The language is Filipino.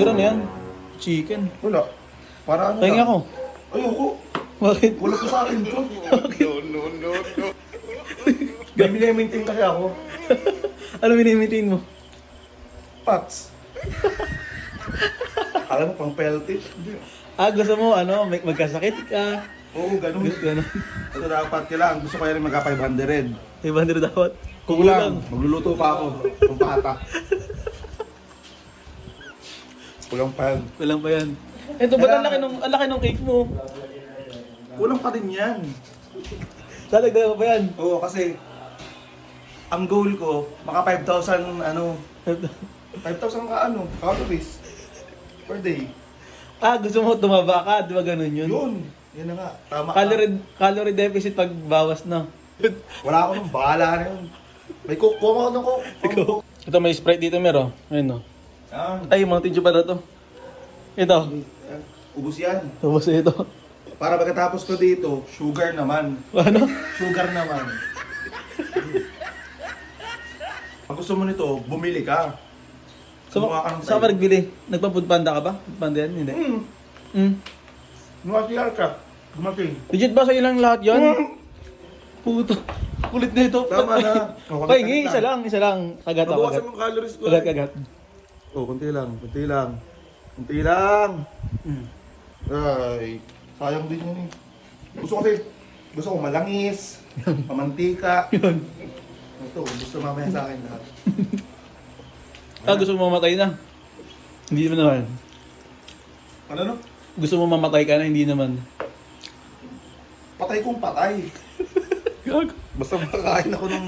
Meron na yan. Chicken. Wala. Para ano Pahinga lang. ko. Ayoko. Bakit? Wala ko sa akin to. No. May minimitin kasi ako. Ano minimitin mo? Pats. Alam mo, pang pellet. Gusto mo, magkasakit ka. Oo, ganun. Ganun. Ito dapat kailangan. Gusto ko yan magka 500. 500 dapat. Kulang. Magluluto pa ako. Kung pata. Kulang pa yan. Walang pa yan. Ito, ba't ang laki nung cake mo? Kulang pa din yan. Dadagdagan mo pa yan. Oo, kasi ang goal ko, maka 5,000 5,000 calories per day. Gusto mo tumaba ka, di ba ganun yun? Yun na nga. Tama ka. Calorie deficit pag bawas na. Wala ako nung bahala na yun. May kukuha ako ng coke. Ito may Sprite dito meron. Ayun no. Yan. Ay, mga tissue pa na to. Ito. Ubus yan. Tapos ito. Para pagkatapos ko dito, sugar naman. Ano? Sugar naman. Pag gusto mo nito, bumili ka. Kumuha ka ng Saan ka nagbili? Nagpa-foodpanda ka ba? Foodpanda yan? Hindi. Gumasiyar ka. Gumasing. Legit ba sa ilang lahat yan? Puto. Kulit na ito. Tama na. Pahingi, isa lang. Kagat ako. Mabawasan mo calories ko. Kagat. Oh, kunti lang. Kunti lang. Ay, sayang din yun eh. Gusto ko malangis, pamantika. Ito, gusto mamaya sa akin lahat. Gusto mo mamatay na? Hindi naman. Ano? Gusto mo mamatay ka na? Hindi naman. Patay kong patay. Gago. Basta makakain ako ng